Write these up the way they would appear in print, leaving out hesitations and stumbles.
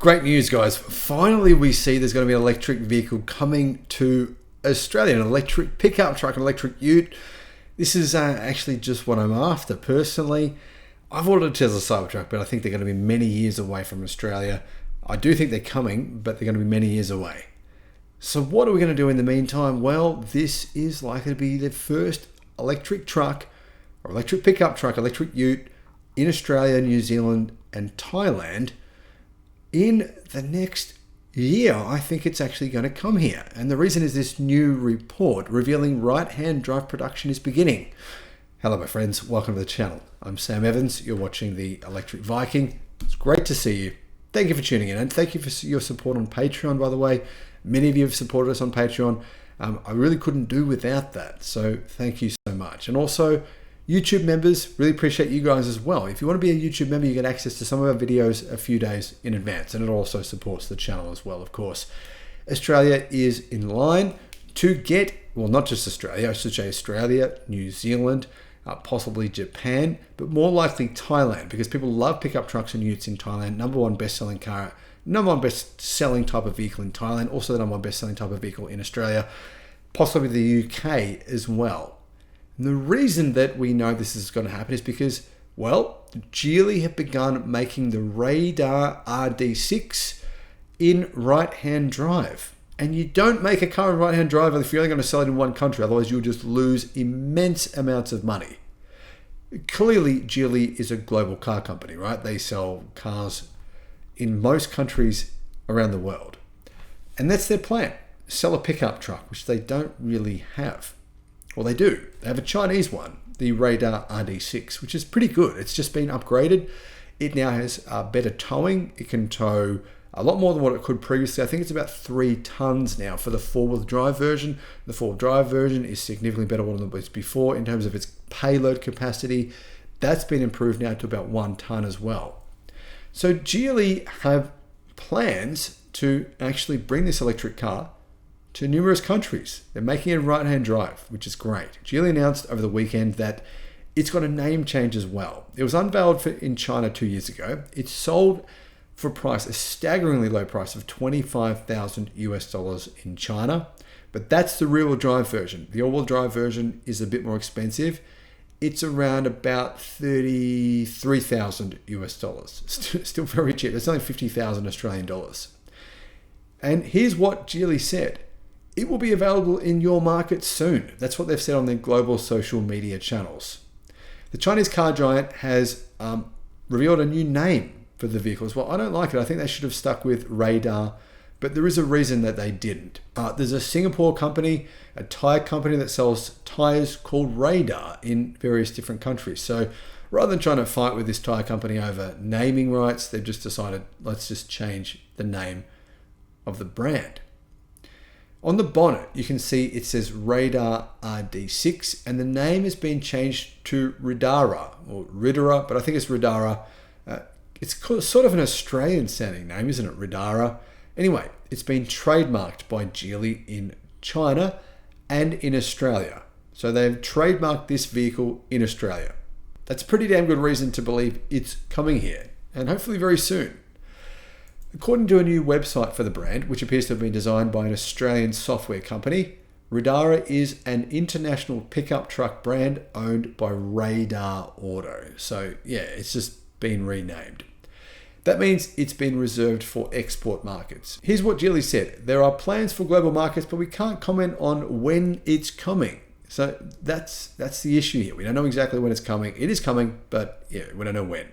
Great news, guys. Finally, we see there's going to be an electric vehicle coming to Australia, an electric pickup truck, an electric ute. This is actually just what I'm after. Personally, I've ordered a Tesla Cybertruck, but I think they're going to be many years away from Australia. I do think they're coming, but they're going to be many years away. So what are we going to do in the meantime? Well, this is likely to be the first electric truck or electric pickup truck, electric ute in Australia, New Zealand, and Thailand. In the next year, I think it's actually going to come here. And the reason is this new report revealing right-hand drive production is beginning. Hello, my friends. Welcome to the channel. I'm Sam Evans. You're watching the Electric Viking. It's great to see you. Thank you for tuning in. And thank you for your support on Patreon, by the way. Many of you have supported us on Patreon. I really couldn't do without that. So thank you so much. And also, YouTube members, really appreciate you guys as well. If you want to be a YouTube member, you get access to some of our videos a few days in advance, and it also supports the channel as well, of course. Australia is in line to get, well, not just Australia, I should say Australia, New Zealand, possibly Japan, but more likely Thailand, because people love pickup trucks and utes in Thailand. Number one best-selling car, number one best-selling type of vehicle in Thailand, also the number one best-selling type of vehicle in Australia, possibly the UK as well. And the reason that we know this is going to happen is because, well, Geely have begun making the Radar RD6 in right-hand drive. And you don't make a car in right-hand drive if you're only going to sell it in one country, otherwise you'll just lose immense amounts of money. Clearly, Geely is a global car company, right? They sell cars in most countries around the world. And that's their plan, sell a pickup truck, which they don't really have. Well, they do. They have a Chinese one, the Radar RD6, which is pretty good. It's just been upgraded. It now has better towing. It can tow a lot more than what it could previously. I think it's about 3 tons now for the four-wheel drive version. The four-wheel drive version is significantly better than it was before in terms of its payload capacity. That's been improved now to about 1 ton as well. So Geely have plans to actually bring this electric car to numerous countries. They're making it right-hand drive, which is great. Geely announced over the weekend that it's got a name change as well. It was unveiled in China 2 years ago. It's sold for a staggeringly low price of $25,000 in China, but that's the rear-wheel drive version. The all-wheel drive version is a bit more expensive. It's around about $33,000. Still very cheap. It's only 50,000 Australian dollars. And here's what Geely said. It will be available in your market soon. That's what they've said on their global social media channels. The Chinese car giant has revealed a new name for the vehicle as well. I don't like it. I think they should have stuck with Radar, but there is a reason that they didn't. There's a Singapore company, a Thai company that sells tires called Radar in various different countries. So rather than trying to fight with this Thai company over naming rights, they've just decided, let's just change the name of the brand. On the bonnet, you can see it says Radar RD6, and the name has been changed to Ridara, or Ridara, but I think it's Ridara. It's sort of an Australian-sounding name, isn't it, Ridara? Anyway, it's been trademarked by Geely in China and in Australia. So they've trademarked this vehicle in Australia. That's a pretty damn good reason to believe it's coming here, and hopefully very soon. According to a new website for the brand, which appears to have been designed by an Australian software company, Ridara is an international pickup truck brand owned by Radar Auto. So yeah, it's just been renamed. That means it's been reserved for export markets. Here's what Geely said. There are plans for global markets, but we can't comment on when it's coming. So that's the issue here. We don't know exactly when it's coming. It is coming, but yeah, we don't know when.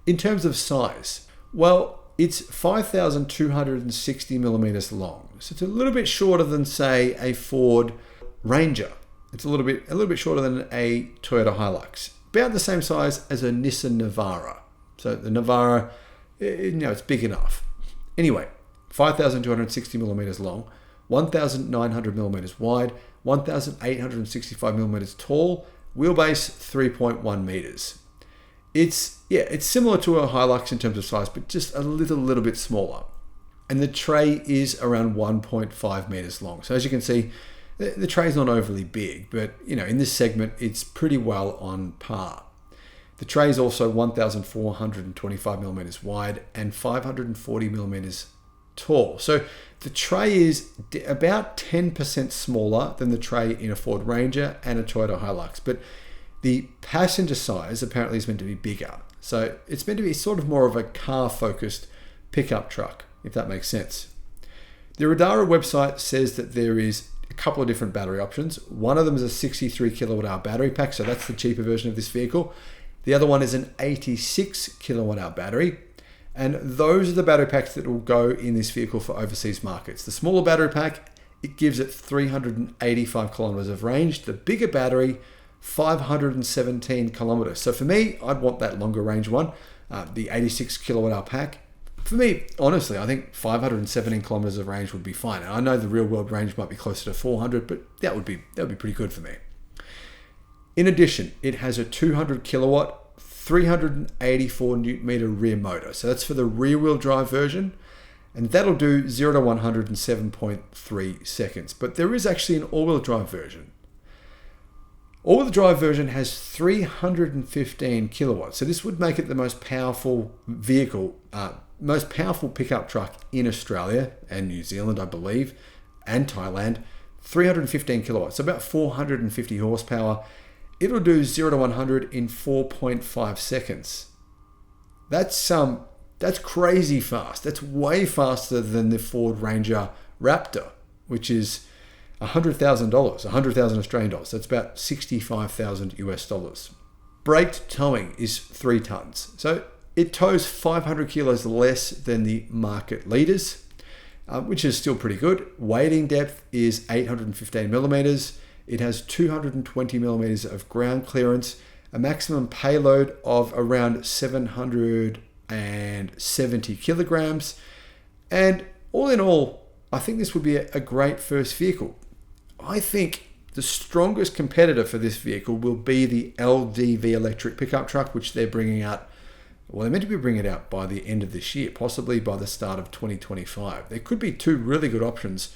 In terms of size, well, it's 5,260 millimeters long. So it's a little bit shorter than, say, a Ford Ranger. It's a little bit shorter than a Toyota Hilux. About the same size as a Nissan Navara. So the Navara, it's big enough. Anyway, 5,260 millimeters long, 1,900 millimeters wide, 1,865 millimeters tall, wheelbase 3.1 meters. It's similar to a Hilux in terms of size, but just a little bit smaller. And the tray is around 1.5 meters long. So as you can see, the tray is not overly big, but in this segment, it's pretty well on par. The tray is also 1,425 millimeters wide and 540 millimeters tall. So the tray is about 10% smaller than the tray in a Ford Ranger and a Toyota Hilux, but the passenger size apparently is meant to be bigger. So it's meant to be sort of more of a car-focused pickup truck, if that makes sense. The Radara website says that there is a couple of different battery options. One of them is a 63 kilowatt hour battery pack, so that's the cheaper version of this vehicle. The other one is an 86 kilowatt hour battery. And those are the battery packs that will go in this vehicle for overseas markets. The smaller battery pack, it gives it 385 kilometers of range. The bigger battery, 517 kilometers. So for me, I'd want that longer range one, the 86 kilowatt hour pack. For me, honestly, I think 517 kilometers of range would be fine. And I know the real world range might be closer to 400, but that would be pretty good for me. In addition, it has a 200 kilowatt, 384 newton meter rear motor. So that's for the rear wheel drive version. And that'll do 0 to 100 in 7.3 seconds. But there is actually an all-wheel drive version. All-wheel drive version has 315 kilowatts. So this would make it the most powerful vehicle, most powerful pickup truck in Australia and New Zealand, I believe, and Thailand. 315 kilowatts, so about 450 horsepower. It'll do 0 to 100 in 4.5 seconds. That's crazy fast. That's way faster than the Ford Ranger Raptor, which is $100,000, 100,000 Australian dollars. That's about 65,000 US dollars. Braked towing is 3 tons. So it tows 500 kilos less than the market leaders, which is still pretty good. Wading depth is 815 millimeters. It has 220 millimeters of ground clearance, a maximum payload of around 770 kilograms. And all in all, I think this would be a great first vehicle. I think the strongest competitor for this vehicle will be the LDV electric pickup truck, which they're bringing out. Well, they're meant to be bringing it out by the end of this year, possibly by the start of 2025. There could be 2 really good options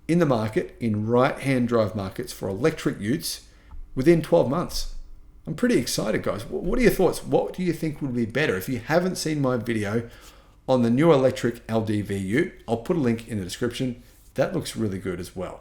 in the market, in right-hand drive markets for electric utes within 12 months. I'm pretty excited, guys. What are your thoughts? What do you think would be better? If you haven't seen my video on the new electric LDV ute, I'll put a link in the description. That looks really good as well.